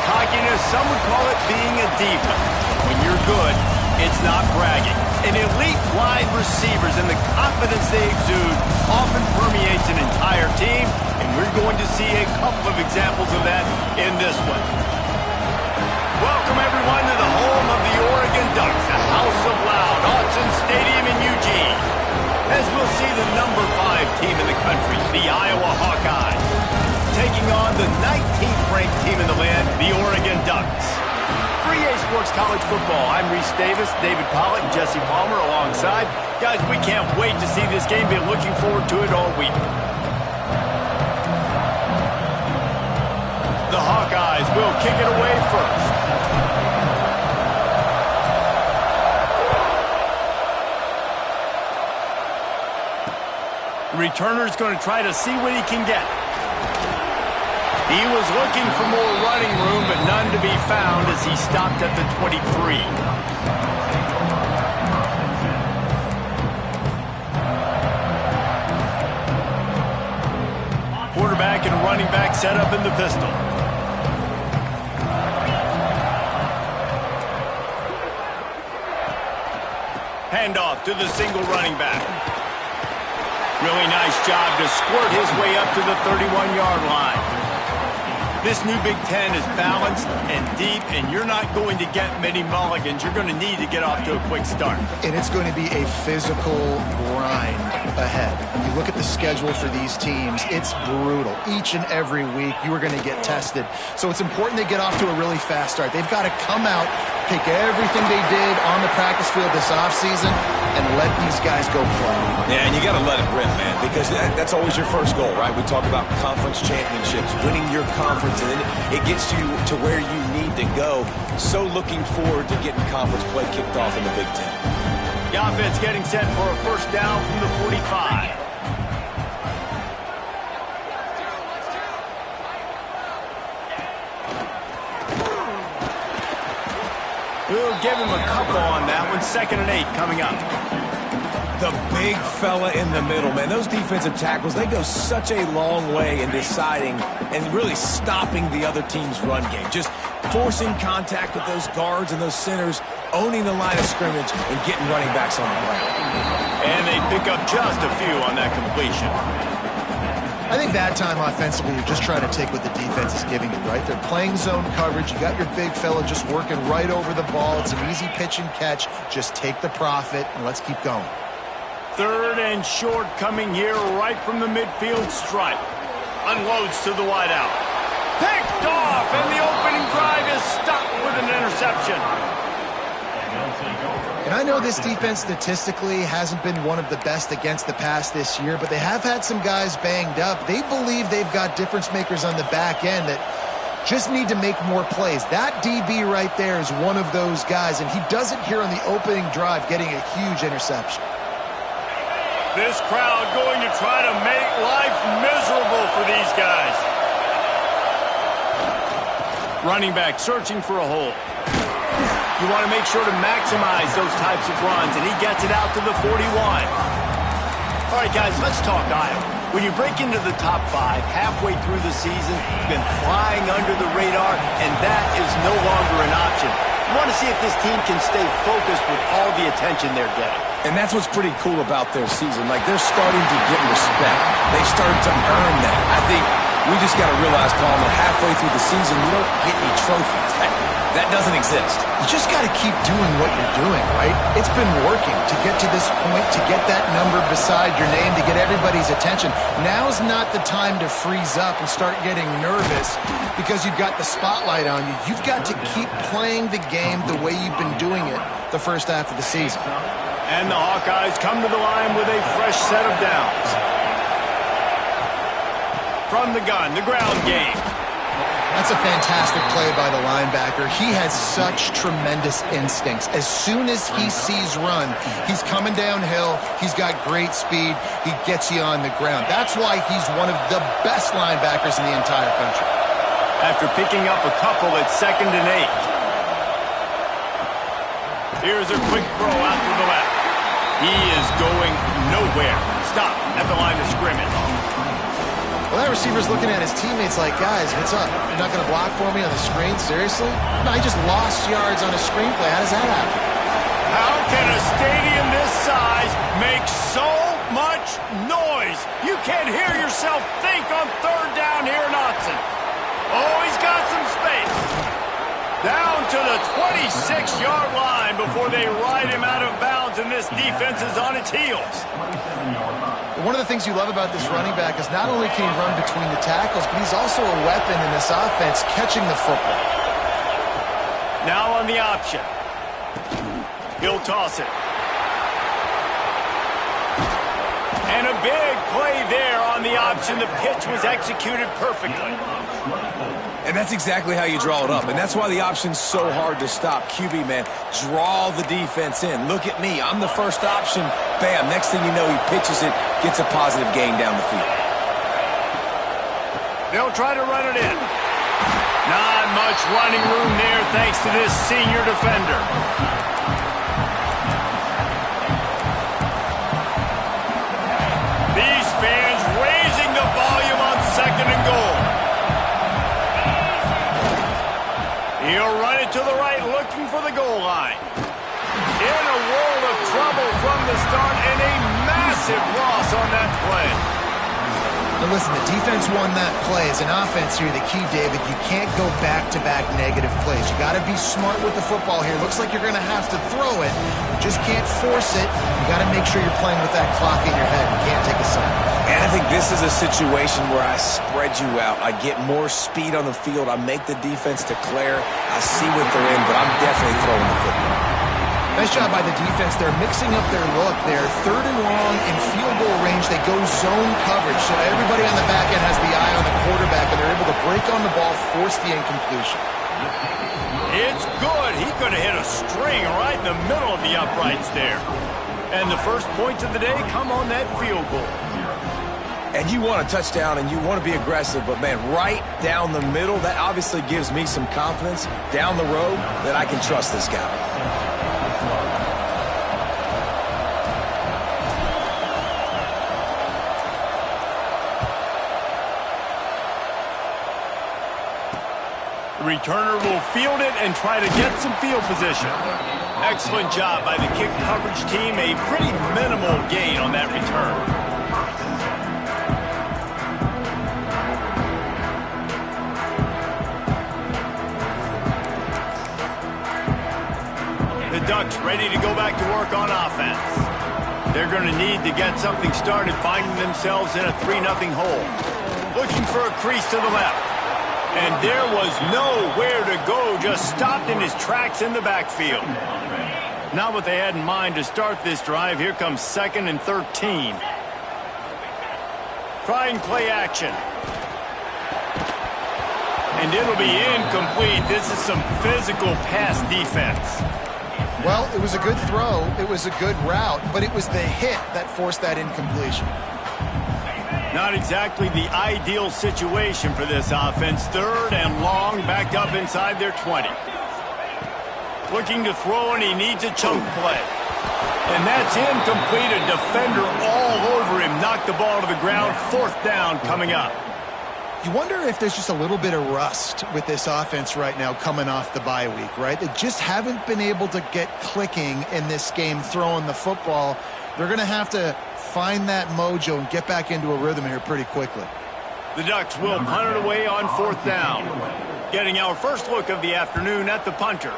cockiness, some would call it being a diva. When you're good, it's not bragging. And elite wide receivers and the confidence they exude often permeates an entire team, and we're going to see a couple of examples of that in this one. Welcome, everyone, to the home of the Oregon Ducks, the House of Loud, Autzen Stadium in Eugene. As we'll see the number 5 team in the country, the Iowa Hawkeyes, taking on the 19th ranked team in the land, the Oregon Ducks. For EA Sports College Football, I'm Reese Davis, David Pollack, and Jesse Palmer alongside. Guys, we can't wait to see this game. Been looking forward to it all week. The Hawkeyes will kick it away first. Returner's going to try to see what he can get. He was looking for more running room, but none to be found as he stopped at the 23. Quarterback and running back set up in the pistol. Handoff to the single running back. Really nice job to squirt his way up to the 31-yard line. This new Big Ten is balanced and deep, and you're not going to get many mulligans. You're going to need to get off to a quick start. And it's going to be a physical grind ahead. When you look at the schedule for these teams, it's brutal. Each and every week, you are going to get tested. So it's important they get off to a really fast start. They've got to come out, take everything they did on the practice field this offseason, and let these guys go play. Yeah, and you got to let it rip, man, because that's always your first goal, right? We talk about conference championships, winning your conference, and then it gets you to where you need to go. So looking forward to getting conference play kicked off in the Big Ten. The offense getting set for a first down from the 45. We'll give him a couple on that one. 2nd and 8 coming up. The big fella in the middle, man. Those defensive tackles, they go such a long way in deciding and really stopping the other team's run game. Just forcing contact with those guards and those centers, owning the line of scrimmage, and getting running backs on the ground. And they pick up just a few on that completion. I think that time offensively, you're just trying to take what the defense is giving you, right? They're playing zone coverage. You got your big fella just working right over the ball. It's an easy pitch and catch. Just take the profit, and let's keep going. 3rd and short coming here right from the midfield stripe. Unloads to the wideout. Picked off, and the opening drive is stopped with an interception. And I know this defense statistically hasn't been one of the best against the pass this year, but they have had some guys banged up. They believe they've got difference makers on the back end that just need to make more plays. That DB right there is one of those guys, and he does it here on the opening drive, getting a huge interception. This crowd going to try to make life miserable for these guys. Running back searching for a hole. You want to make sure to maximize those types of runs, and he gets it out to the 41. All right, guys, let's talk Iowa. When you break into the top 5 halfway through the season, you've been flying under the radar, and that is no longer an option. You want to see if this team can stay focused with all the attention they're getting. And that's what's pretty cool about their season. Like, they're starting to get respect. They started to earn that. I think we just got to realize, Palmer, halfway through the season, you don't get any trophies. That doesn't exist. You just got to keep doing what you're doing, right? It's been working to get to this point, to get that number beside your name, to get everybody's attention. Now's not the time to freeze up and start getting nervous because you've got the spotlight on you. You've got to keep playing the game the way you've been doing it the first half of the season. And the Hawkeyes come to the line with a fresh set of downs. From the gun, the ground game. That's a fantastic play by the linebacker. He has such tremendous instincts. As soon as he sees run, he's coming downhill. He's got great speed. He gets you on the ground. That's why he's one of the best linebackers in the entire country. After picking up a couple at 2nd and 8. Here's a quick throw out to the left. He is going nowhere. Stop at the line of scrimmage. Well, that wide receiver's looking at his teammates like, guys, what's up? You're not going to block for me on the screen? Seriously? No, he just lost yards on a screenplay. How does that happen? How can a stadium this size make so much noise? You can't hear yourself think on third down here in Autzen. Oh, he's got some space. Down to the 26-yard line before they ride him out of bounds, and this defense is on its heels. One of the things you love about this running back is not only can he run between the tackles, but he's also a weapon in this offense catching the football. Now on the option. He'll toss it. And a big play there on the option. The pitch was executed perfectly. And that's exactly how you draw it up. And that's why the option's so hard to stop. QB, man, draw the defense in. Look at me. I'm the first option. Bam. Next thing you know, he pitches it, gets a positive gain down the field. They'll try to run it in. Not much running room there thanks to this senior defender. These fans raising the volume on 2nd and goal. He'll run it to the right, looking for the goal line. In a world of trouble from the start, and a massive loss on that play. Now listen, the defense won that play. As an offense here, the key, David, you can't go back-to-back negative plays. You got to be smart with the football here. Looks like you're going to have to throw it. You just can't force it. You got to make sure you're playing with that clock in your head. You can't take a sack. And I think this is a situation where I spread you out. I get more speed on the field. I make the defense declare. I see what they're in, but I'm definitely throwing the football. Nice job by the defense. They're mixing up their look. They're 3rd and long in field goal range. They go zone coverage. So everybody on the back end has the eye on the quarterback, and they're able to break on the ball, force the incompletion. It's good. He could have hit a string right in the middle of the uprights there. And the first points of the day come on that field goal. And you want a touchdown, and you want to be aggressive, but, man, right down the middle, that obviously gives me some confidence down the road that I can trust this guy. The returner will field it and try to get some field position. Excellent job by the kick coverage team. A pretty minimal gain on that return. The Ducks ready to go back to work on offense. They're going to need to get something started, finding themselves in a 3-0 hole. Looking for a crease to the left. And there was nowhere to go, just stopped in his tracks in the backfield. Not what they had in mind to start this drive. Here comes 2nd and 13. Trying play action. And it'll be incomplete. This is some physical pass defense. Well, it was a good throw. It was a good route, but it was the hit that forced that incompletion. Not exactly the ideal situation for this offense. 3rd and long, back up inside their 20. Looking to throw, and he needs a chunk play. And that's incomplete. A defender all over him. Knocked the ball to the ground. 4th down coming up. You wonder if there's just a little bit of rust with this offense right now coming off the bye week, right? They just haven't been able to get clicking in this game throwing the football. They're going to have to find that mojo and get back into a rhythm here pretty quickly. The Ducks will punt it away on 4th down. Getting our first look of the afternoon at the punter.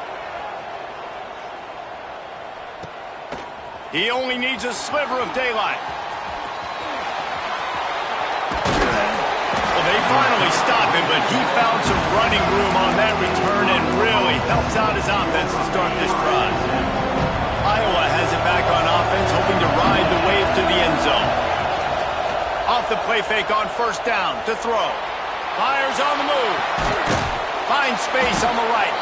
He only needs a sliver of daylight. Well, they finally stopped him, but he found some running room on that return and really helps out his offense to start this drive. Iowa has it back on offense, hoping to ride the wave to the end zone. Off the play fake on 1st down to throw. Fires on the move. Finds space on the right.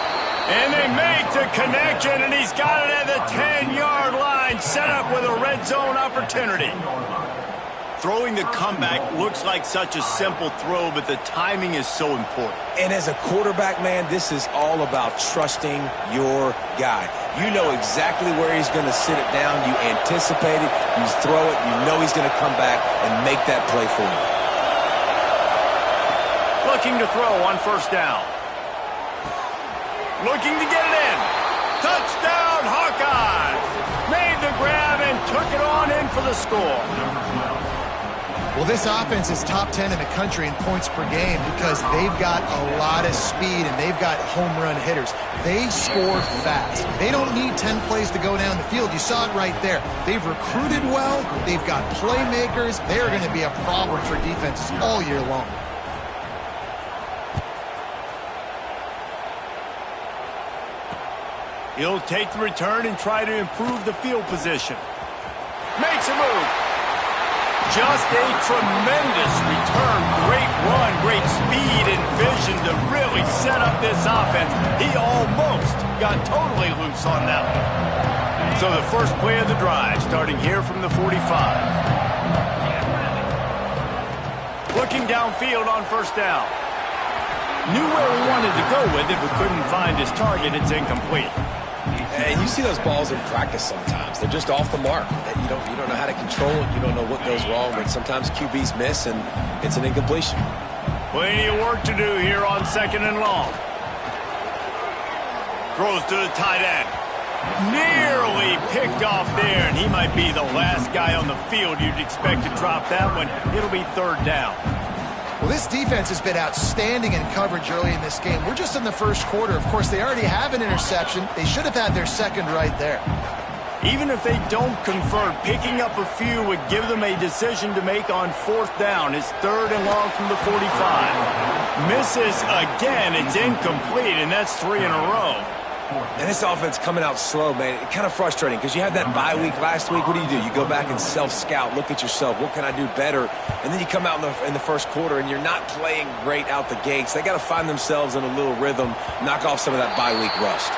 And they make the connection, and he's got it at the 10-yard line, set up with a red zone opportunity. Throwing the comeback looks like such a simple throw, but the timing is so important. And as a quarterback, man, this is all about trusting your guy. You know exactly where he's going to sit it down. You anticipate it. You throw it. You know he's going to come back and make that play for you. Looking to throw on first down. Looking to get it in. Touchdown, Hawkeyes! Made the grab and took it on in for the score. Well, this offense is top 10 in the country in points per game because they've got a lot of speed and they've got home run hitters. They score fast. They don't need 10 plays to go down the field. You saw it right there. They've recruited well. They've got playmakers. They're going to be a problem for defenses all year long. He'll take the return and try to improve the field position. Makes a move. Just a tremendous return. Great run, great speed and vision to really set up this offense. He almost got totally loose on that one. So the first play of the drive, starting here from the 45. Looking downfield on first down. Knew where he wanted to go with it, but couldn't find his target. It's incomplete. And you see those balls in practice sometimes. They're just off the mark. You don't know how to control it. You don't know what goes wrong, but sometimes QBs miss, and it's an incompletion. Plenty of work to do here on second and long. Throws to the tight end. Nearly picked off there, and he might be the last guy on the field you'd expect to drop that one. It'll be third down. Well, this defense has been outstanding in coverage early in this game. We're just in the first quarter. Of course, they already have an interception. They should have had their second right there. Even if they don't convert, picking up a few would give them a decision to make on fourth down. It's third and long from the 45. Misses again. It's incomplete, and that's 3 in a row. And this offense coming out slow, man. It's kind of frustrating because you had that bye week last week. What do? You go back and self-scout, look at yourself. What can I do better? And then you come out in the first quarter, and you're not playing great out the gates. They got to find themselves in a little rhythm, knock off some of that bye week rust.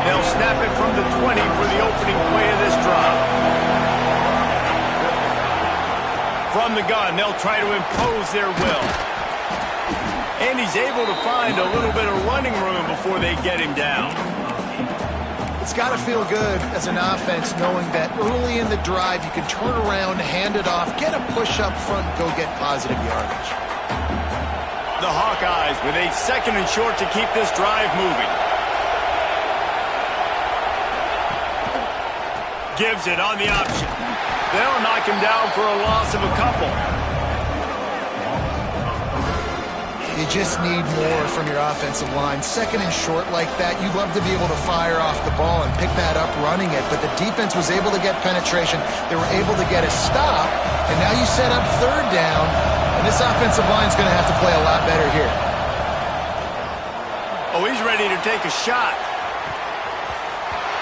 They'll snap it from the 20 for the opening play of this drive. From the gun, they'll try to impose their will. And he's able to find a little bit of running room before they get him down. It's got to feel good as an offense knowing that early in the drive you can turn around, hand it off, get a push up front, go get positive yardage. The Hawkeyes with a second and short to keep this drive moving. Gives it on the option. They'll knock him down for a loss of a couple. You just need more from your offensive line. Second and short like that, you'd love to be able to fire off the ball and pick that up running it, but the defense was able to get penetration. They were able to get a stop, and now you set up third down, and this offensive line's going to have to play a lot better here. Oh, he's ready to take a shot.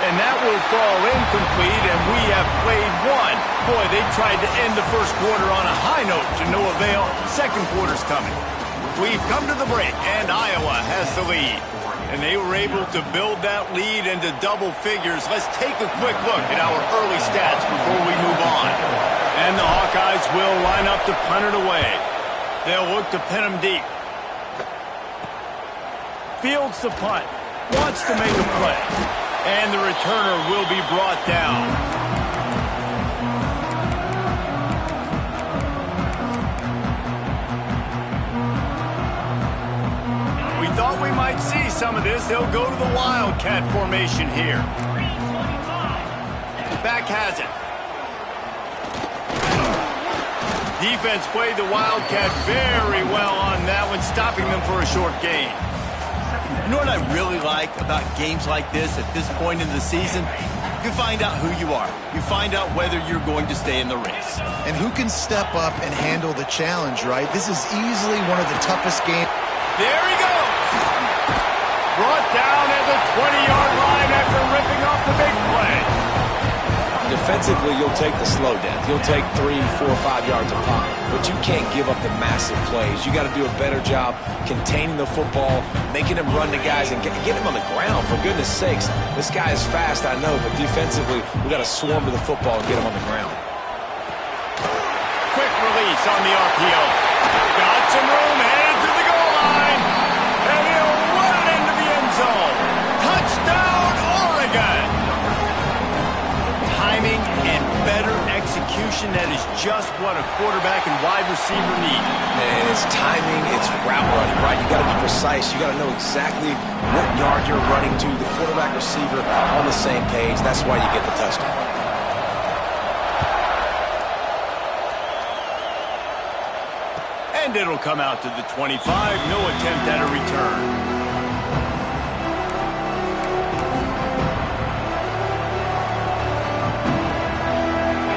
And that will fall incomplete, and we have played one. Boy, they tried to end the first quarter on a high note to no avail. Second quarter's coming. We've come to the break, and Iowa has the lead. And they were able to build that lead into double figures. Let's take a quick look at our early stats before we move on. And the Hawkeyes will line up to punt it away. They'll look to pin them deep. Fields the punt. Wants to make a play. And the returner will be brought down. We thought we might see some of this. They'll go to the Wildcat formation here. Back has it. Defense played the Wildcat very well on that one, stopping them for a short gain. You know what I really like about games like this at this point in the season? You find out who you are. You find out whether you're going to stay in the race. And who can step up and handle the challenge, right? This is easily one of the toughest games. There he goes. Brought down at the 20-yard line after ripping off the big play. Defensively, you'll take the slow death. You'll take 3, 4, 5 yards of pop. But you can't give up the massive plays. You got to do a better job containing the football, making him run to guys, and get him on the ground. For goodness sakes, this guy is fast, I know, but defensively, we got to swarm to the football and get him on the ground. Quick release on the RPO. Got some room, headed to the goal line. And he'll run it into the end zone. Touchdown, Oregon. just what a quarterback and wide receiver need. And it's timing, it's route running, right? You got to be precise. You got to know exactly what yard you're running to. The quarterback, receiver on the same page. That's why you get the touchdown. And it'll come out to the 25. No attempt at a return.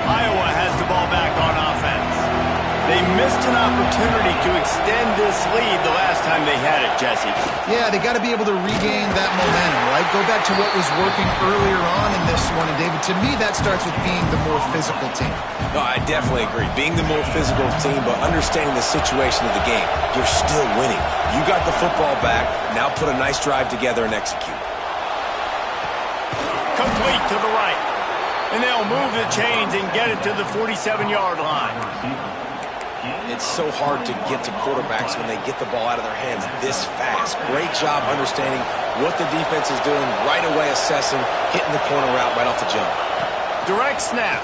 Iowa has the ball back on offense. They missed an opportunity to extend this lead the last time they had it, Jesse. Yeah, they got to be able to regain that momentum, right? Go back to what was working earlier on in this one. And, David, to me, that starts with being the more physical team. No, I definitely agree. Being the more physical team, but understanding the situation of the game. You're still winning. You got the football back. Now put a nice drive together and execute. Complete to the right. And they'll move the chains and get it to the 47-yard line. It's so hard to get to quarterbacks when they get the ball out of their hands this fast. Great job understanding what the defense is doing, right away assessing, hitting the corner route right off the jump. Direct snap.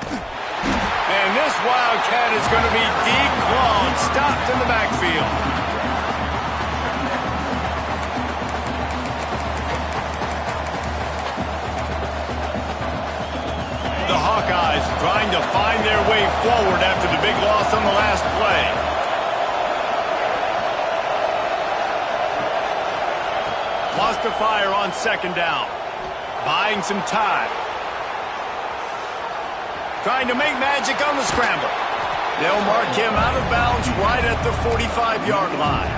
And this Wildcat is going to be deep long, stopped in the backfield. The Hawkeyes trying to find their way forward after the big loss on the last play. Lost to fire on second down. Buying some time. Trying to make magic on the scramble. They'll mark him out of bounds right at the 45-yard line.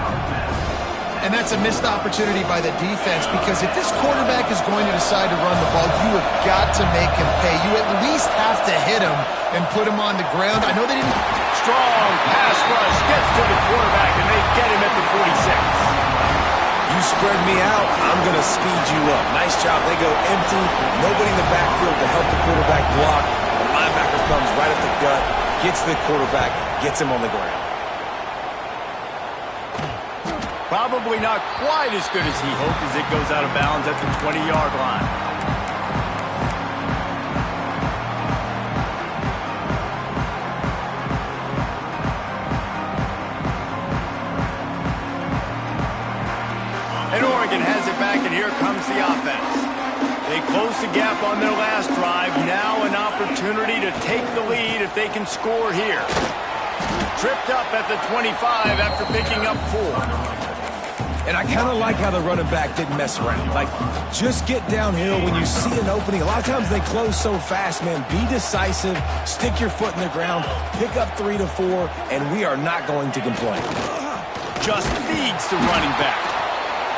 And that's a missed opportunity by the defense, because if this quarterback is going to decide to run the ball, you have got to make him pay. You at least have to hit him and put him on the ground. I know they didn't. Strong pass rush gets to the quarterback, and they get him at the 46. You spread me out, I'm going to speed you up. Nice job. They go empty. Nobody in the backfield to help the quarterback block. The linebacker comes right at the gut, gets the quarterback, gets him on the ground. Probably not quite as good as he hoped as it goes out of bounds at the 20-yard line. And Oregon has it back, and here comes the offense. They close the gap on their last drive. Now an opportunity to take the lead if they can score here. Tripped up at the 25 after picking up 4. And I kind of like how the running back didn't mess around. Like, just get downhill when you see an opening. A lot of times they close so fast, man. Be decisive, stick your foot in the ground, pick up 3 to 4, and we are not going to complain. Just feeds the running back.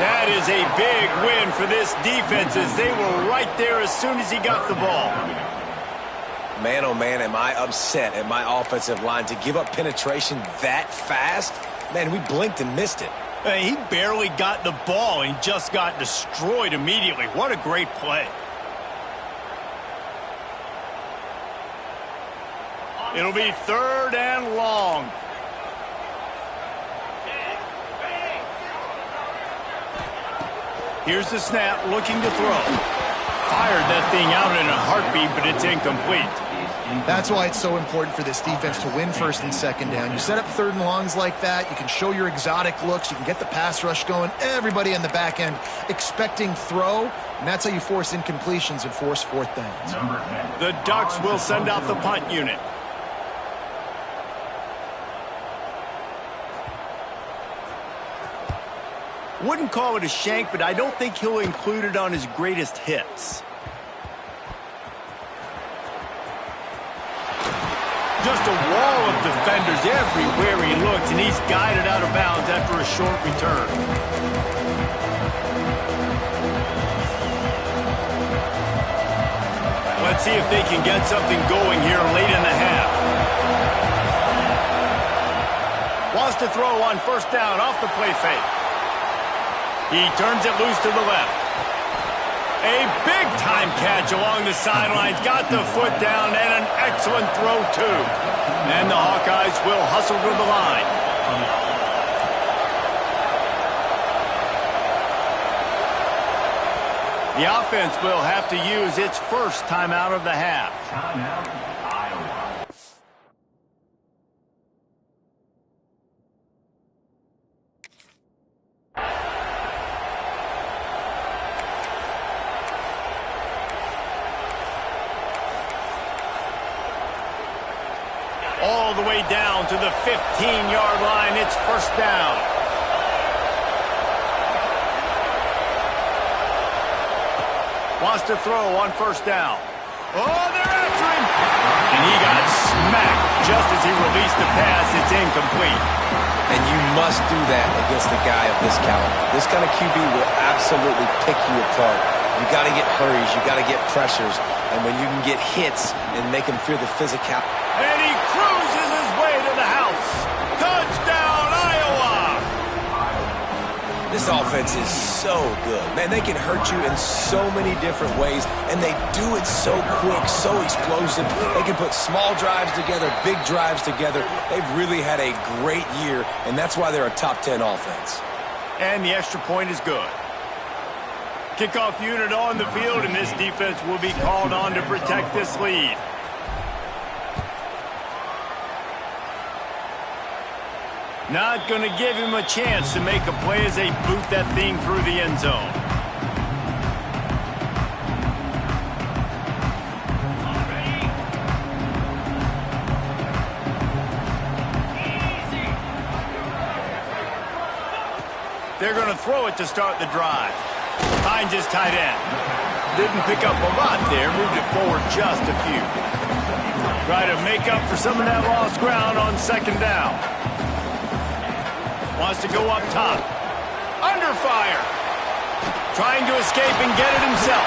That is a big win for this defense, as they were right there as soon as he got the ball. Man, oh man, am I upset at my offensive line to give up penetration that fast? Man, we blinked and missed it. He barely got the ball and just got destroyed immediately. What a great play. It'll be 3rd and long. Here's the snap, looking to throw. Fired that thing out in a heartbeat, but it's incomplete. That's why it's so important for this defense to win 1st and 2nd down. You set up 3rd and longs like that, you can show your exotic looks, you can get the pass rush going, everybody on the back end expecting throw, and that's how you force incompletions and force 4th downs. The Ducks will send out the punt unit. Wouldn't call it a shank, but I don't think he'll include it on his greatest hits. Just a wall of defenders everywhere he looks, and he's guided out of bounds after a short return. Let's see if they can get something going here late in the half. Wants to throw on 1st down off the play fake. He turns it loose to the left. A big-time catch along the sidelines. Got the foot down, and an excellent throw, too. And the Hawkeyes will hustle to the line. The offense will have to use its first timeout of the half. to the 15-yard line. It's first down. Wants to throw on first down. Oh, they're after him. And he got smacked just as he released the pass. It's incomplete. And you must do that against a guy of this caliber. This kind of QB will absolutely pick you apart. You got to get hurries. You got to get pressures. And when you can get hits and make him feel the physical. And he cruises his way to the house. Touchdown, Iowa! This offense is so good. Man, they can hurt you in so many different ways, and they do it so quick, so explosive. They can put small drives together, big drives together. They've really had a great year, and that's why they're a top 10 offense. And the extra point is good. Kickoff unit on the field, and this defense will be called on to protect this lead. Not going to give him a chance to make a play as they boot that thing through the end zone. They're going to throw it to start the drive. Finds his tight end. Didn't pick up a lot there, moved it forward just a few. Try to make up for some of that lost ground on second down. Wants to go up top. Under fire. Trying to escape and get it himself.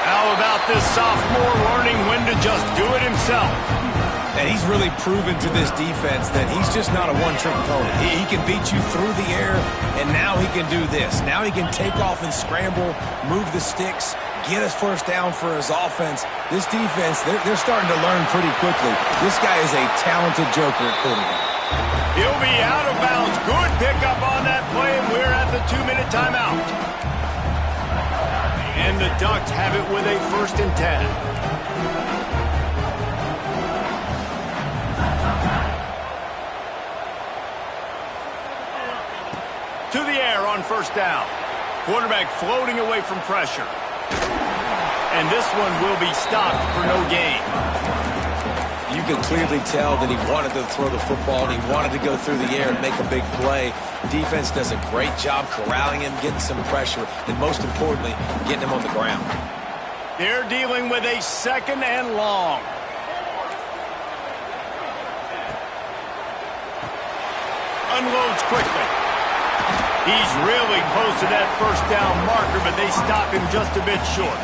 How about this sophomore learning when to just do it himself? And he's really proven to this defense that he's just not a one-trick pony. He can beat you through the air, and now he can do this. Now he can take off and scramble, move the sticks, get us first down for his offense. This defense, they're starting to learn pretty quickly. This guy is a talented joker at quarterback. He'll be out of bounds. Good pickup on that play, and we're at the 2-minute timeout. And the Ducks have it with a 1st and 10. To the air on first down. Quarterback floating away from pressure. And this one will be stopped for no gain. You can clearly tell that he wanted to throw the football and he wanted to go through the air and make a big play. Defense does a great job corralling him, getting some pressure, and most importantly, getting him on the ground. They're dealing with a 2nd and long. Unloads quickly. He's really close to that first down marker, but they stop him just a bit short.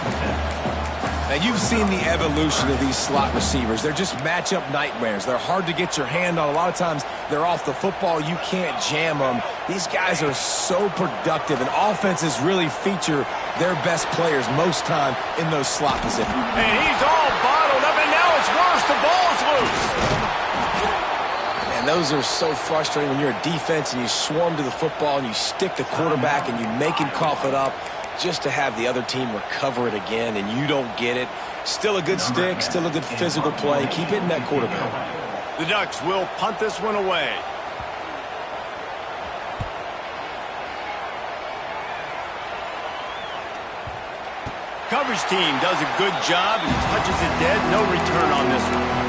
Now, you've seen the evolution of these slot receivers. They're just matchup nightmares. They're hard to get your hand on. A lot of times, they're off the football. You can't jam them. These guys are so productive, and offenses really feature their best players most time in those slot positions. And he's all bottled up, and now it's worse. The ball's loose. And those are so frustrating when you're a defense and you swarm to the football and you stick the quarterback and you make him cough it up just to have the other team recover it again and you don't get it. Still a good stick, still a good physical play. Keep hitting that quarterback. The Ducks will punt this one away. Coverage team does a good job and touches it dead. No return on this one.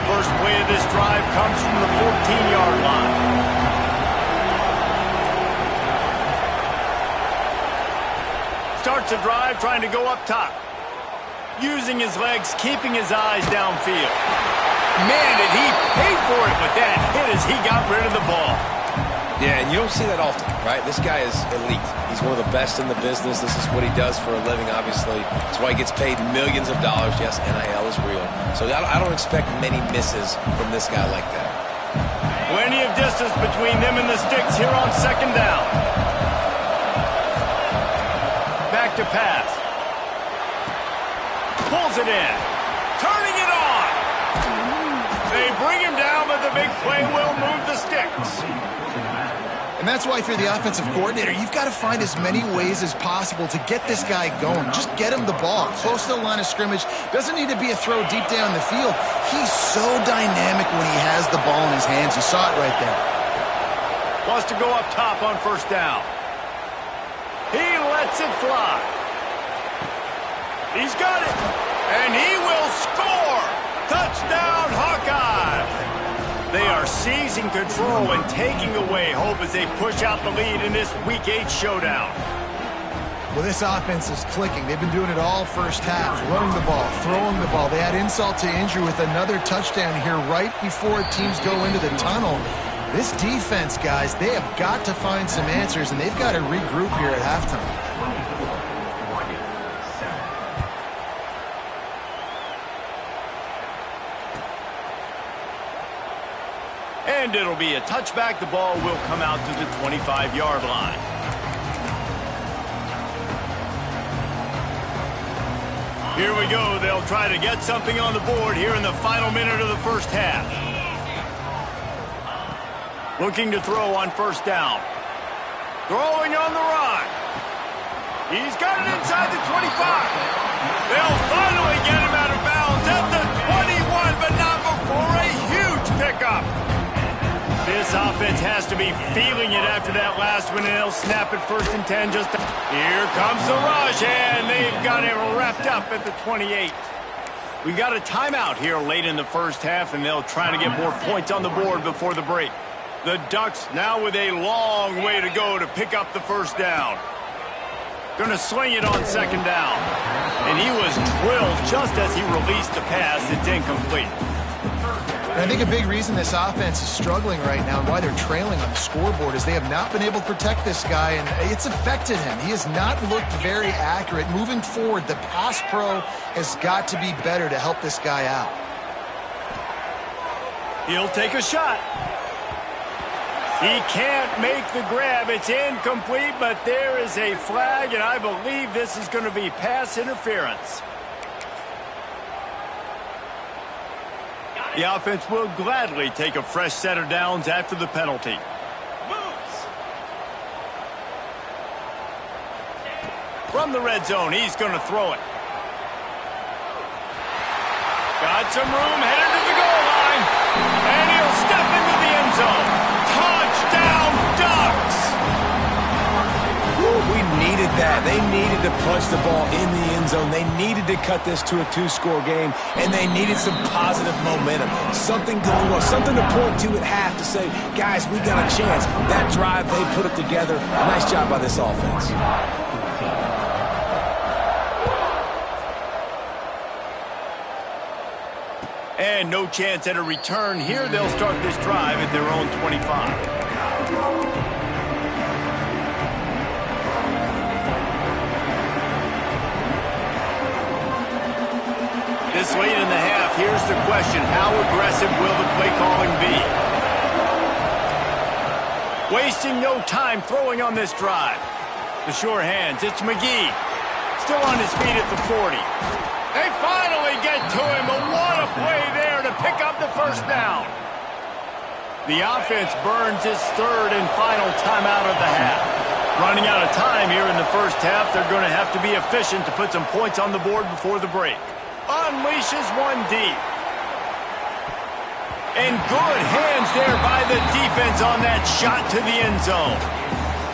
First play of this drive comes from the 14-yard line. Starts a drive trying to go up top. Using his legs, keeping his eyes downfield. Man, did he pay for it with that hit as he got rid of the ball. Yeah, and you don't see that often, right? This guy is elite. He's one of the best in the business. This is what he does for a living, obviously. That's why he gets paid millions of dollars. Yes, NIL is real. So I don't expect many misses from this guy like that. Plenty of distance between them and the sticks here on second down. Back to pass. Pulls it in. Turning it on. They bring him down, but the big play will move the sticks. And that's why if you're the offensive coordinator, you've got to find as many ways as possible to get this guy going. Just get him the ball. Close to the line of scrimmage. Doesn't need to be a throw deep down the field. He's so dynamic when he has the ball in his hands. You saw it right there. Wants to go up top on first down. He lets it fly. He's got it. And he will score. Touchdown, Hawkeyes. They are seizing control and taking away hope as they push out the lead in this Week 8 showdown. Well, this offense is clicking. They've been doing it all first half, running the ball, throwing the ball. They had insult to injury with another touchdown here right before teams go into the tunnel. This defense, guys, they have got to find some answers, and they've got to regroup here at halftime. And it'll be a touchback. The ball will come out to the 25-yard line. Here we go. They'll try to get something on the board here in the final minute of the first half. Looking to throw on first down. Throwing on the run. He's got it inside the 25. They'll finally get him out of bounds at the 21, but not before a huge pickup. This offense has to be feeling it after that last one, and they'll snap it 1st and 10. Here comes the rush, and they've got it wrapped up at the 28. We got a timeout here late in the first half, and they'll try to get more points on the board before the break. The Ducks now with a long way to go to pick up the first down. Going to swing it on second down. And he was drilled just as he released the pass. It's incomplete. And I think a big reason this offense is struggling right now and why they're trailing on the scoreboard is they have not been able to protect this guy, and it's affected him. He has not looked very accurate. Moving forward, the pass pro has got to be better to help this guy out. He'll take a shot. He can't make the grab. It's incomplete, but there is a flag, and I believe this is going to be pass interference. The offense will gladly take a fresh set of downs after the penalty. From the red zone, he's going to throw it. Got some room, headed to the goal line, and he'll step into the end zone. Touchdown, Ducks! We needed that. They needed to punch the ball in the end zone. They needed to cut this to a 2-score game, and they needed some positive momentum. Something going well, something to point to at half to say, guys, we got a chance. That drive, they put it together. Nice job by this offense. And no chance at a return here. They'll start this drive at their own 25. This late in the half, here's the question. How aggressive will the play calling be? Wasting no time throwing on this drive. The sure hands, it's McGee. Still on his feet at the 40. They finally get to him, but what a play there to pick up the first down. The offense burns its third and final timeout of the half. Running out of time here in the first half, they're going to have to be efficient to put some points on the board before the break. Unleashes one deep. And good hands there by the defense on that shot to the end zone.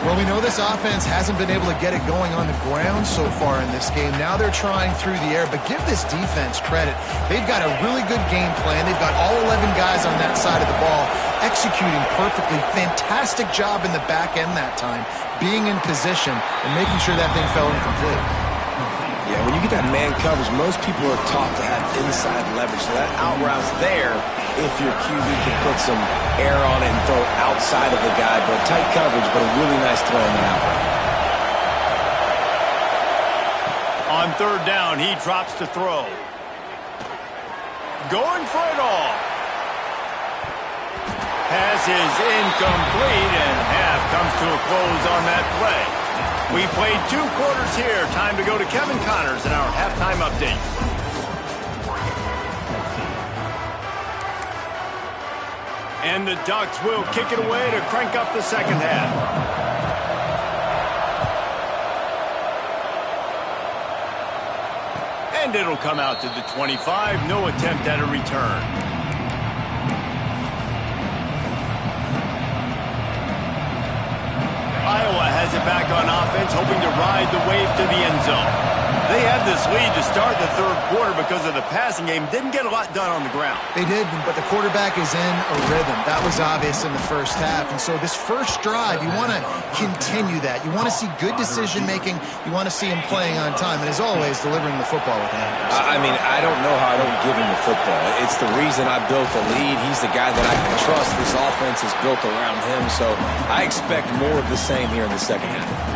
Well, we know this offense hasn't been able to get it going on the ground so far in this game. Now they're trying through the air, but give this defense credit. They've got a really good game plan. They've got all 11 guys on that side of the ball executing perfectly. Fantastic job in the back end that time, being in position and making sure that thing fell incomplete. Yeah, when you get that man coverage, most people are taught to have inside leverage. So that out route's there if your QB can put some air on it and throw outside of the guy. But tight coverage, but a really nice throw in the out route. On third down, he drops to throw. Going for it all. Pass is incomplete, and half comes to a close on that play. We played 2 quarters here. Time to go to Kevin Connors in our halftime update. And the Ducks will kick it away to crank up the second half. And it'll come out to the 25. No attempt at a return. Iowa has it back on offense, hoping to ride the wave to the end zone. They had this lead to start the third quarter because of the passing game. Didn't get a lot done on the ground. They did, but the quarterback is in a rhythm. That was obvious in the first half. And so this first drive, you want to continue that. You want to see good decision-making. You want to see him playing on time. And as always, delivering the football with him. I mean, I don't know how I don't give him the football. It's the reason I built the lead. He's the guy that I can trust. This offense is built around him. So I expect more of the same here in the second half.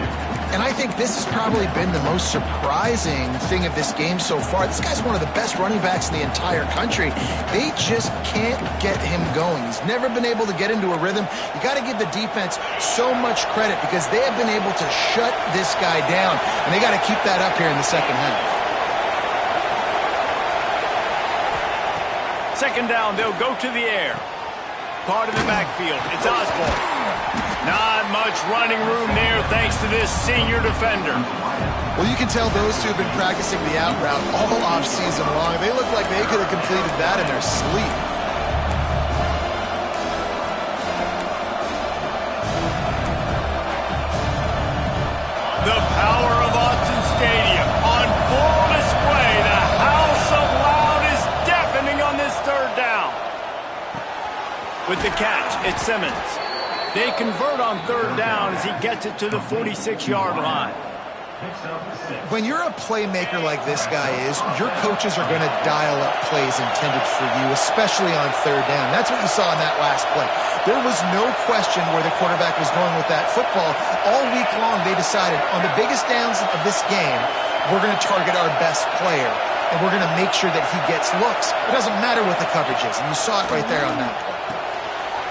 And I think this has probably been the most surprising thing of this game so far. This guy's one of the best running backs in the entire country. They just can't get him going. He's never been able to get into a rhythm. You got to give the defense so much credit because they have been able to shut this guy down. And they got to keep that up here in the second half. Second down, they'll go to the air. Caught in the backfield. It's Osborne. Not much running room there thanks to this senior defender. Well, you can tell those two have been practicing the out route all off-season long. They look like they could have completed that in their sleep. The power of Autzen Stadium on full display. The house of loud is deafening on this third down. With the catch, it's Simmons. They convert on third down as he gets it to the 46-yard line. When you're a playmaker like this guy is, your coaches are going to dial up plays intended for you, especially on third down. That's what you saw in that last play. There was no question where the quarterback was going with that football. All week long, they decided on the biggest downs of this game, we're going to target our best player, and we're going to make sure that he gets looks. It doesn't matter what the coverage is, and you saw it right there on that play.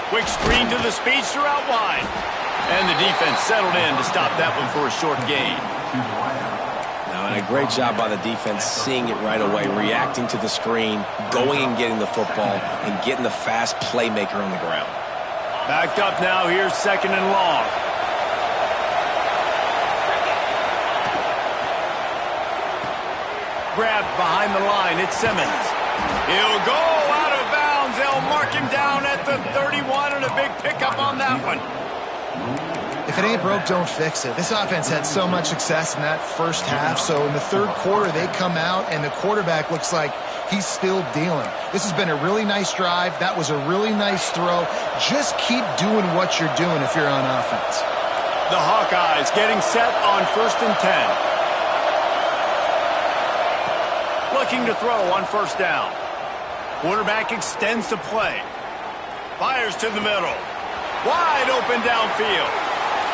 Quick screen to the speedster out wide. And the defense settled in to stop that one for a short gain. Now, and a great job by the defense seeing it right away, reacting to the screen, going and getting the football, and getting the fast playmaker on the ground. Backed up now, here's second and long. Grabbed behind the line, it's Simmons. He'll go out of bounds. They'll mark him down at the 31 and a big pickup on that one. If it ain't broke, don't fix it. This offense had so much success in that first half, so in the third quarter they come out and the quarterback looks like he's still dealing. This has been a really nice drive. That was a really nice throw. Just keep doing what you're doing if you're on offense. The Hawkeyes getting set on 1st and 10. Looking to throw on first down. Quarterback extends the play. Fires to the middle. Wide open downfield.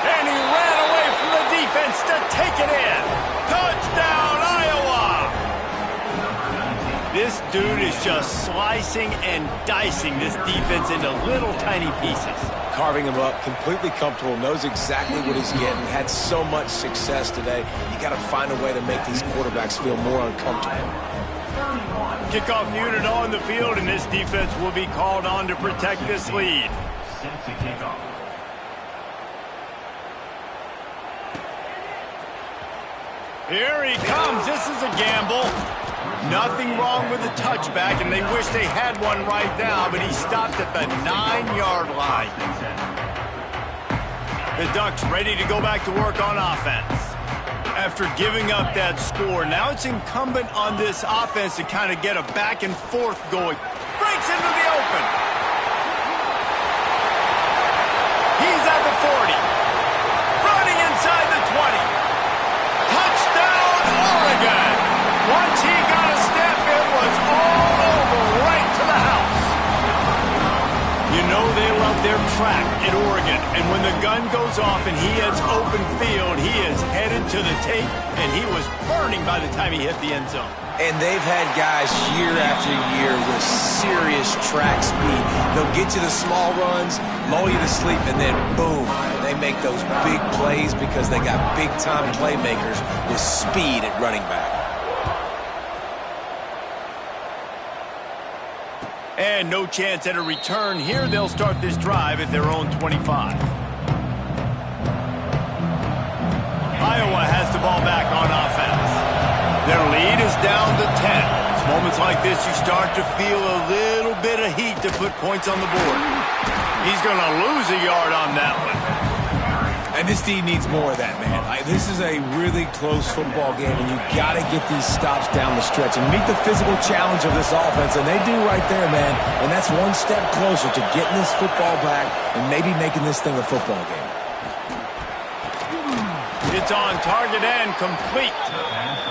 And he ran away from the defense to take it in. Touchdown, Iowa! This dude is just slicing and dicing this defense into little tiny pieces. Carving him up, completely comfortable, knows exactly what he's getting, had so much success today. You got to find a way to make these quarterbacks feel more uncomfortable. Kickoff unit on the field, and this defense will be called on to protect this lead. Here he comes. This is a gamble. Nothing wrong with the touchback, and they wish they had one right now, but he stopped at the 9-yard line. The Ducks ready to go back to work on offense. After giving up that score, now it's incumbent on this offense to kind of get a back and forth going. Breaks into the open. He's at the 40. Running inside the 20. Touchdown, Oregon. Once he got a step, it was all over, right to the house. You know they love their track at Oregon, and when the gun goes off and he hits open field, he is headed to the tape, and he was burning by the time he hit the end zone. And they've had guys year after year with serious track speed. They'll get you the small runs, lull you to sleep, and then boom, they make those big plays because they got big-time playmakers with speed at running back. And no chance at a return here. They'll start this drive at their own 25. Iowa has the ball back on offense. Their lead is down to 10. It's moments like this you start to feel a little bit of heat to put points on the board. He's going to lose a yard on that one. And this team needs more of that, man. This is a really close football game, and you got to get these stops down the stretch and meet the physical challenge of this offense, and they do right there, man. And that's one step closer to getting this football back and maybe making this thing a football game. It's on target and complete.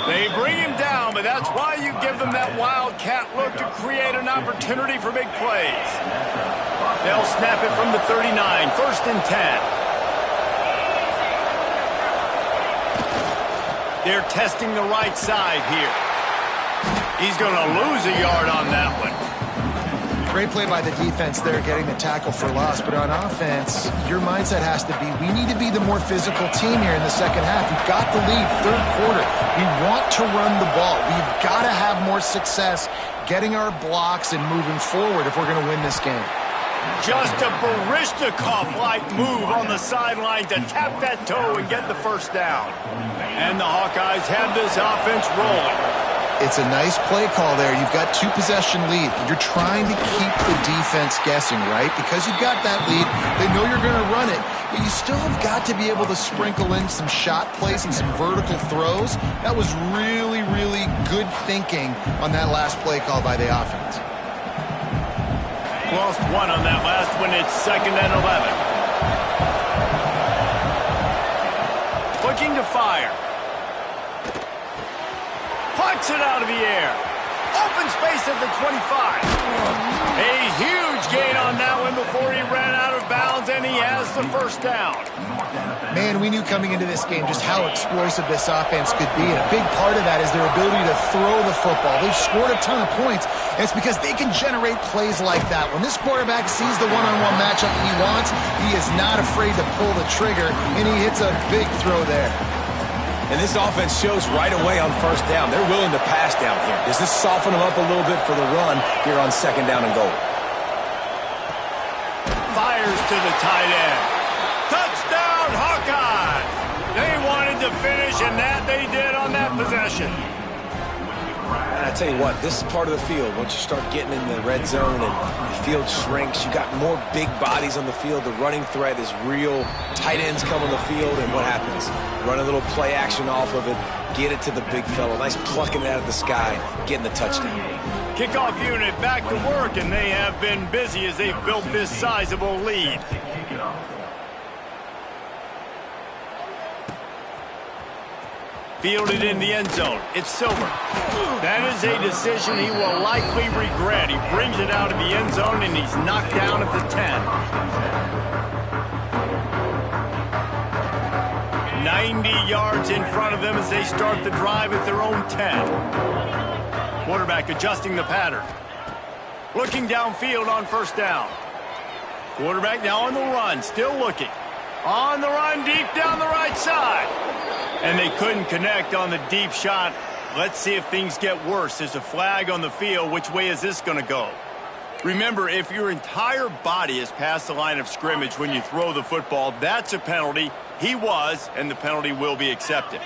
They bring him down, but that's why you give them that wildcat look to create an opportunity for big plays. They'll snap it from the 39, 1st and 10. They're testing the right side here. He's going to lose a yard on that one. Great play by the defense there, getting the tackle for loss. But on offense, your mindset has to be, we need to be the more physical team here in the second half. We've got the lead, 3rd quarter. We want to run the ball. We've got to have more success getting our blocks and moving forward if we're going to win this game. Just a Baryshnikov-like move on the sideline to tap that toe and get the first down. And the Hawkeyes have this offense rolling. It's a nice play call there. You've got 2-possession lead. You're trying to keep the defense guessing, right? Because you've got that lead, they know you're going to run it, but you still have got to be able to sprinkle in some shot plays and some vertical throws. That was really, really good thinking on that last play call by the offense. Lost one on that last one. It's 2nd and 11. Looking to fire. Punts it out of the air. Open space at the 25. A huge gain on that one before he ran out of bounds, and he has the first down. Man, we knew coming into this game just how explosive this offense could be, and a big part of that is their ability to throw the football. They've scored a ton of points, and it's because they can generate plays like that. When this quarterback sees the one-on-one matchup he wants, he is not afraid to pull the trigger, and he hits a big throw there. And this offense shows right away on 1st down. They're willing to pass down here. Does this soften them up a little bit for the run here on 2nd down and goal? Fires to the tight end. Touchdown, Hawkeye! They wanted to finish, and that they did on that possession. I tell you what, this part of the field, once you start getting in the red zone and the field shrinks, you got more big bodies on the field. The running threat is real. Tight ends come on the field, and what happens? Run a little play action off of it, get it to the big fellow. Nice plucking it out of the sky, getting the touchdown. Kickoff unit back to work, and they have been busy as they've built this sizable lead. Fielded in the end zone. It's Silver. That is a decision he will likely regret. He brings it out of the end zone, and he's knocked down at the 10. 90 yards in front of them as they start the drive at their own 10. Quarterback adjusting the pattern. Looking downfield on 1st down. Quarterback now on the run, still looking. On the run, deep down the right side. And they couldn't connect on the deep shot. Let's see if things get worse. There's a flag on the field. Which way is this going to go? Remember, if your entire body is past the line of scrimmage when you throw the football, that's a penalty. He was, and the penalty will be accepted.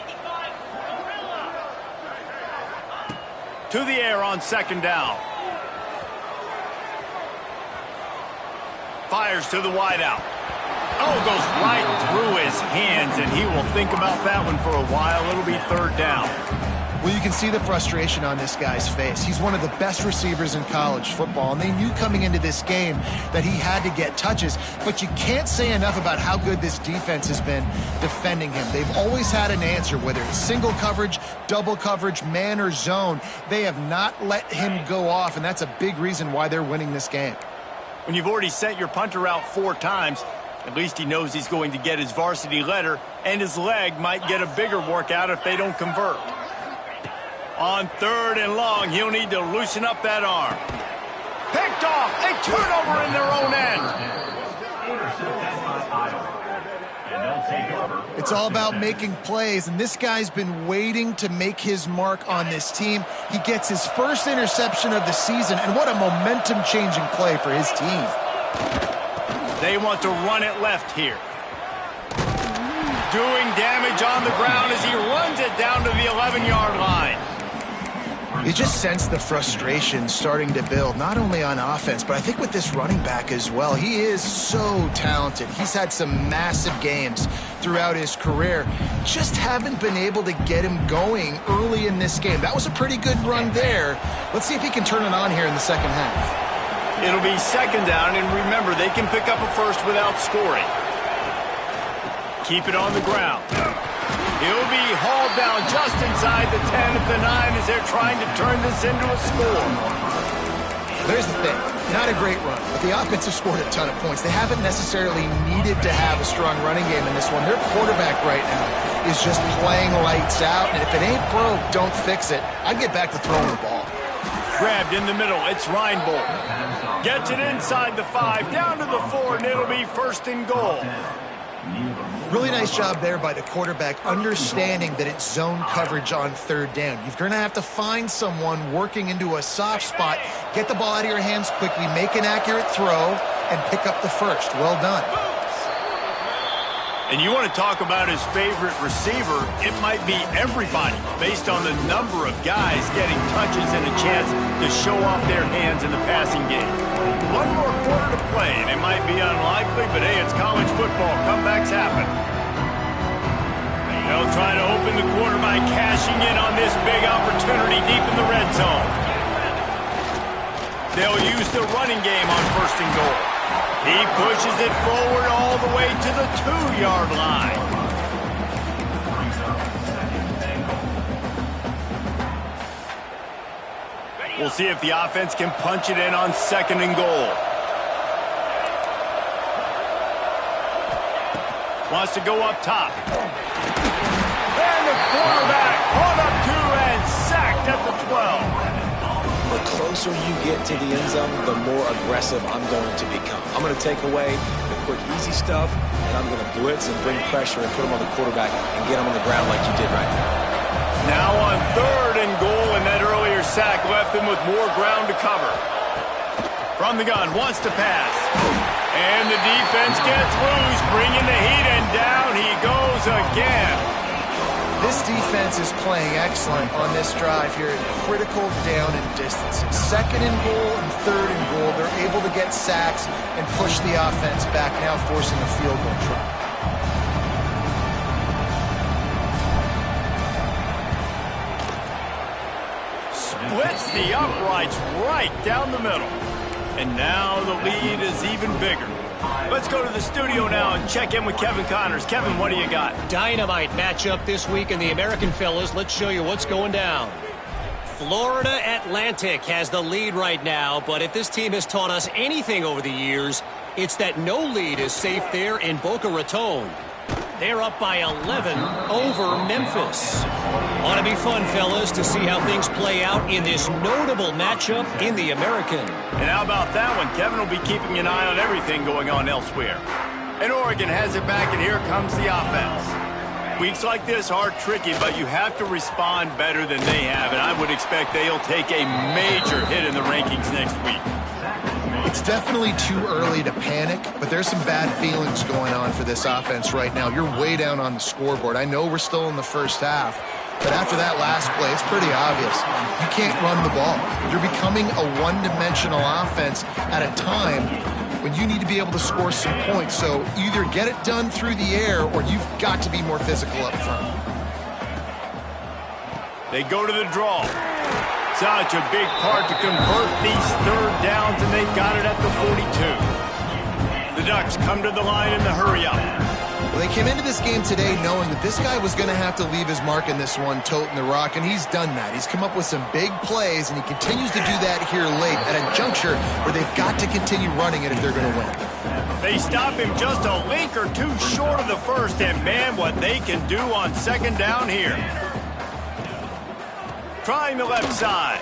To the air on 2nd down. Fires to the wideout. Oh, goes right through his hands, and he will think about that one for a while. It'll be 3rd down. Well, you can see the frustration on this guy's face. He's one of the best receivers in college football, and they knew coming into this game that he had to get touches. But you can't say enough about how good this defense has been defending him. They've always had an answer, whether it's single coverage, double coverage, man or zone. They have not let him go off, and that's a big reason why they're winning this game. When you've already sent your punter out 4 times, at least he knows he's going to get his varsity letter, and his leg might get a bigger workout if they don't convert. On 3rd and long, he'll need to loosen up that arm. Picked off, a turnover in their own end. It's all about making plays, and this guy's been waiting to make his mark on this team. He gets his first interception of the season, and what a momentum-changing play for his team. They want to run it left here. Doing damage on the ground as he runs it down to the 11-yard line. You just sense the frustration starting to build, not only on offense, but I think with this running back as well. He is so talented. He's had some massive games throughout his career. Just haven't been able to get him going early in this game. That was a pretty good run there. Let's see if he can turn it on here in the second half. It'll be second down, and remember, they can pick up a first without scoring. Keep it on the ground. He'll be hauled down just inside the 10 at the 9 as they're trying to turn this into a score. There's the thing. Not a great run, but the offense has scored a ton of points. They haven't necessarily needed to have a strong running game in this one. Their quarterback right now is just playing lights out, and if it ain't broke, don't fix it. I'd get back to throwing the ball. Grabbed in the middle. It's Reinbold. Gets it inside the 5, down to the 4, and it'll be first and goal. Really nice job there by the quarterback, understanding that it's zone coverage on third down. You're going to have to find someone working into a soft spot, get the ball out of your hands quickly, make an accurate throw, and pick up the first. Well done. And you want to talk about his favorite receiver, it might be everybody, based on the number of guys getting touches and a chance to show off their hands in the passing game. One more quarter to play, and it might be unlikely, but hey, it's college football. Comebacks happen. They'll try to open the quarter by cashing in on this big opportunity deep in the red zone. They'll use the running game on first and goal. He pushes it forward all the way to the 2-yard line. We'll see if the offense can punch it in on second and goal. Wants to go up top. And the quarterback caught up to and sacked at the 12. The closer you get to the end zone, the more aggressive I'm going to become. I'm going to take away the quick, easy stuff, and I'm going to blitz and bring pressure and put him on the quarterback and get him on the ground like you did right now. Now on third and goal, and that earlier sack left him with more ground to cover. From the gun, wants to pass. And the defense gets loose, bringing the heat, and down he goes again. This defense is playing excellent on this drive here at critical down and distance. Second and goal and third and goal, they're able to get sacks and push the offense back, now forcing a field goal try. Splits the uprights right down the middle. And now the lead is even bigger. Let's go to the studio now and check in with Kevin Connors. Kevin, what do you got? Dynamite matchup this week in the American, fellas. Let's show you what's going down. Florida Atlantic has the lead right now, but if this team has taught us anything over the years, it's that no lead is safe there in Boca Raton. They're up by 11 over Memphis. Ought to be fun, fellas, to see how things play out in this notable matchup in the American. And how about that one? Kevin will be keeping an eye on everything going on elsewhere. And Oregon has it back, and here comes the offense. Weeks like this are tricky, but you have to respond better than they have, and I would expect they'll take a major hit in the rankings next week. It's definitely too early to panic, but there's some bad feelings going on for this offense right now. You're way down on the scoreboard. I know we're still in the first half, but after that last play, it's pretty obvious. You can't run the ball. You're becoming a one-dimensional offense at a time when you need to be able to score some points. So either get it done through the air or you've got to be more physical up front. They go to the draw. Such a big part to convert these third downs, and they've got it at the 42. The Ducks come to the line in the hurry-up. Well, they came into this game today knowing that this guy was going to have to leave his mark in this one, toting the rock, and he's done that. He's come up with some big plays, and he continues to do that here late at a juncture where they've got to continue running it if they're going to win. They stop him just a link or two short of the first, and man, what they can do on second down here. Trying the left side.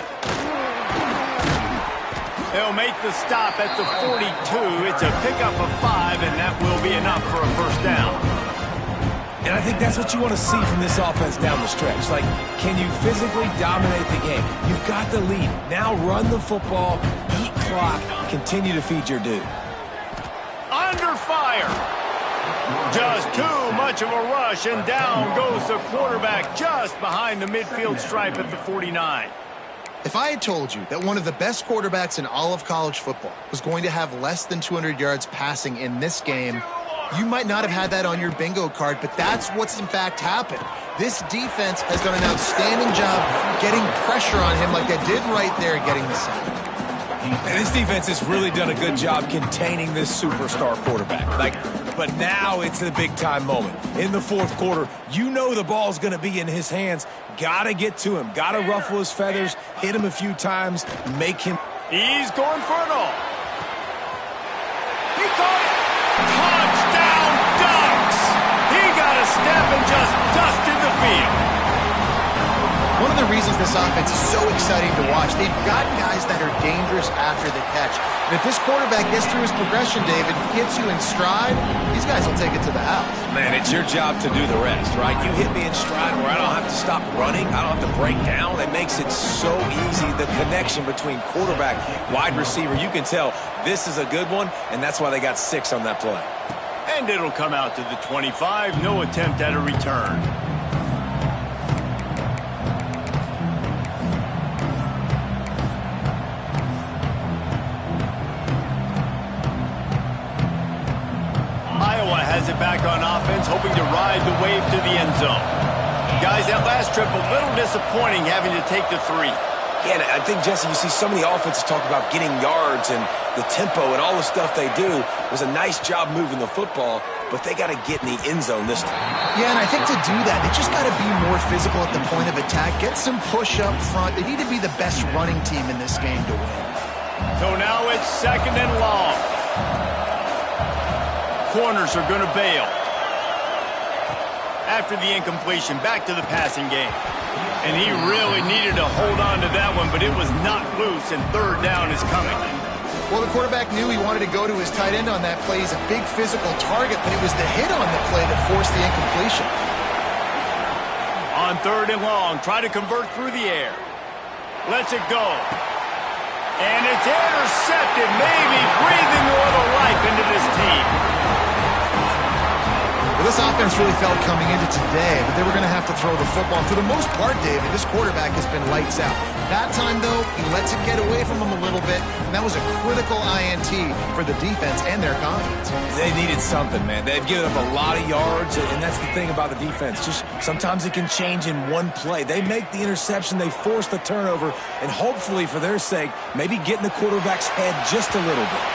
They'll make the stop at the 42. It's a pickup of 5, and that will be enough for a first down. And I think that's what you want to see from this offense down the stretch. Like, can you physically dominate the game? You've got the lead. Now run the football, eat clock, continue to feed your dude. Under fire. Just too much of a rush, and down goes the quarterback just behind the midfield stripe at the 49. If I had told you that one of the best quarterbacks in all of college football was going to have less than 200 yards passing in this game, you might not have had that on your bingo card, but that's what's in fact happened. This defense has done an outstanding job getting pressure on him like they did right there, getting the sack. And this defense has really done a good job containing this superstar quarterback. But now it's a big-time moment. In the fourth quarter, you know the ball's going to be in his hands. Got to get to him. Got to ruffle his feathers, hit him a few times, make him... He's going for it all. He caught it. Touchdown, Ducks! He got a step and just dusted the field. One of the reasons this offense is so exciting to watch, they've got guys that are dangerous after the catch. And if this quarterback gets through his progression, David, hits you in stride, these guys will take it to the house. Man, it's your job to do the rest, right? You hit me in stride where I don't have to stop running. I don't have to break down. It makes it so easy, the connection between quarterback, wide receiver. You can tell this is a good one, and that's why they got 6 on that play. And it'll come out to the 25. No attempt at a return. Iowa has it back on offense, hoping to ride the wave to the end zone. Guys, that last trip, a little disappointing having to take the 3. Yeah, and I think, Jesse, you see so many offenses talk about getting yards and the tempo and all the stuff they do. It was a nice job moving the football, but they got to get in the end zone this time. Yeah, and I think to do that, they just got to be more physical at the point of attack, get some push up front. They need to be the best running team in this game to win. So now it's 2nd and long. Corners are going to bail. After the incompletion, back to the passing game. And he really needed to hold on to that one, but it was not loose, and 3rd down is coming. Well, the quarterback knew he wanted to go to his tight end on that play. He's a big physical target, but it was the hit on the play that forced the incompletion. On 3rd and long, try to convert through the air. Lets it go. And it's intercepted, maybe breathing a little life into this team. Well, this offense really felt coming into today that they were going to have to throw the football. And for the most part, David, this quarterback has been lights out. That time, though, he lets it get away from him a little bit, and that was a critical INT for the defense and their confidence. They needed something, man. They've given up a lot of yards, and that's the thing about the defense. Just sometimes it can change in one play. They make the interception, they force the turnover, and hopefully, for their sake, maybe get in the quarterback's head just a little bit.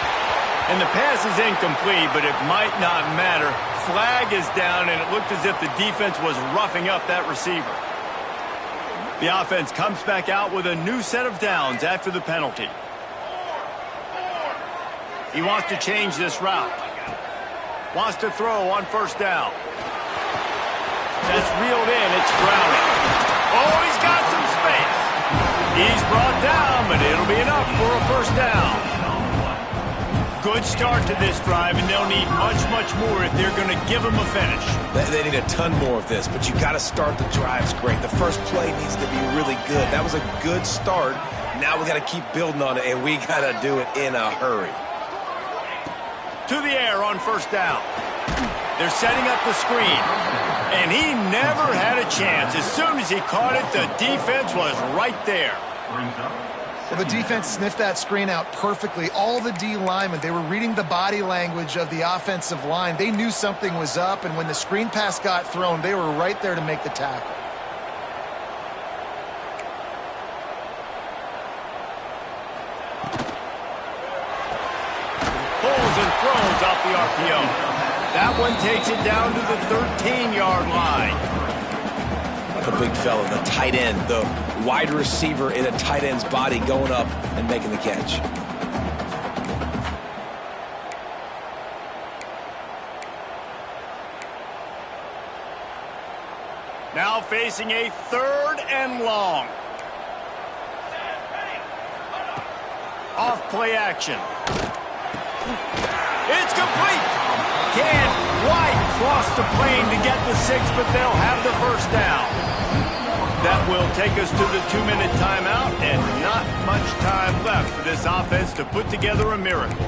And the pass is incomplete, but it might not matter. Flag is down, and it looked as if the defense was roughing up that receiver. The offense comes back out with a new set of downs after the penalty. He wants to change this route. Wants to throw on 1st down. That's reeled in. It's Browning. Oh, he's got some space. He's brought down, but it'll be enough for a 1st down. Good start to this drive, and they'll need much, much more if they're going to give them a finish. They need a ton more of this, but you got to start the drives great. The first play needs to be really good. That was a good start. Now we got to keep building on it, and we got to do it in a hurry. To the air on 1st down. They're setting up the screen, and he never had a chance. As soon as he caught it, the defense was right there. Well, the defense sniffed that screen out perfectly. All the D linemen, they were reading the body language of the offensive line. They knew something was up, and when the screen pass got thrown, they were right there to make the tackle. Pulls and throws off the RPO. That one takes it down to the 13-yard line. The big fella, the tight end, the wide receiver in a tight end's body going up and making the catch. Now facing a 3rd and long. Off play action. It's complete. Can White cross the plane to get the 6, but they'll have the 1st down. That will take us to the 2-minute timeout, and not much time left for this offense to put together a miracle.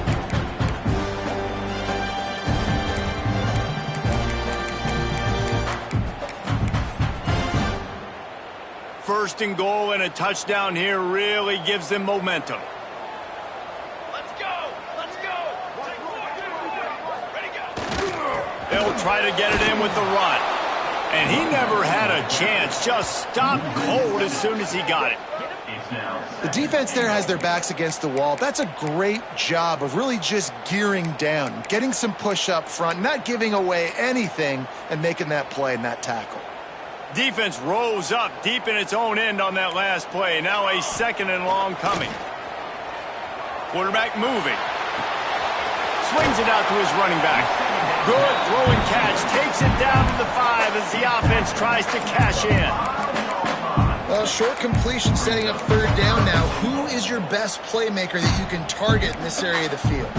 first and goal, and a touchdown here really gives them momentum. Let's go! Let's go! Ready, go! They'll try to get it in with the run. And he never had a chance. Just stopped cold as soon as he got it. The defense there has their backs against the wall. That's a great job of really just gearing down, getting some push up front, not giving away anything, and making that play and that tackle. Defense rose up deep in its own end on that last play. Now a second and long coming. Quarterback moving. Swings it out to his running back. Good throwing catch. Takes it down to the 5 as the offense tries to cash in. Well, short completion setting up third down now. Who is your best playmaker that you can target in this area of the field?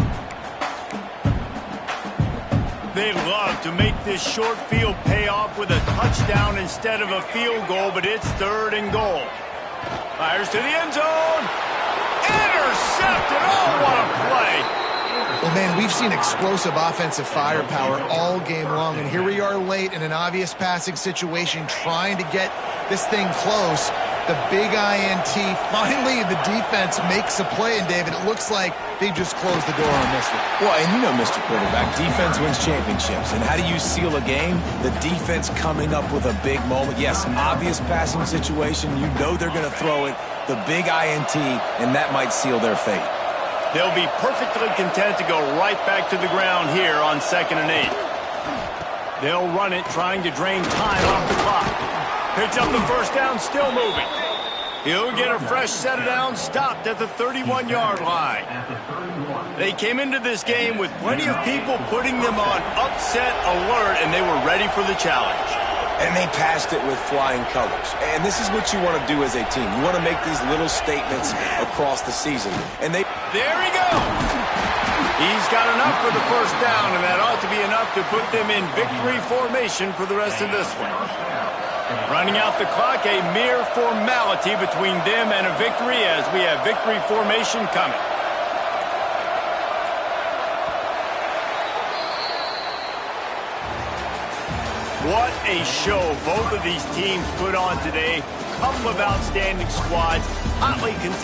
They love to make this short field pay off with a touchdown instead of a field goal, but it's third and goal. Fires to the end zone. Intercepted. Oh, what a play. Well, man, we've seen explosive offensive firepower all game long, and here we are late in an obvious passing situation trying to get this thing close. The big INT, finally the defense makes a play, and David, it looks like they just closed the door on this one. Well, and you know, Mr. Quarterback, defense wins championships. And how do you seal a game? The defense coming up with a big moment. Yes, an obvious passing situation. You know they're going to throw it. The big INT, and that might seal their fate. They'll be perfectly content to go right back to the ground here on 2nd and 8. They'll run it, trying to drain time off the clock. Picks up the first down, still moving. He'll get a fresh set of downs, stopped at the 31-yard line. They came into this game with plenty of people putting them on upset alert, and they were ready for the challenge. And they passed it with flying colors. And this is what you want to do as a team. You want to make these little statements across the season. And they... There he goes! He's got enough for the first down, and that ought to be enough to put them in victory formation for the rest of this one. Running out the clock, a mere formality between them and a victory as we have victory formation coming. What a show both of these teams put on today. Couple of outstanding squads, hotly contested.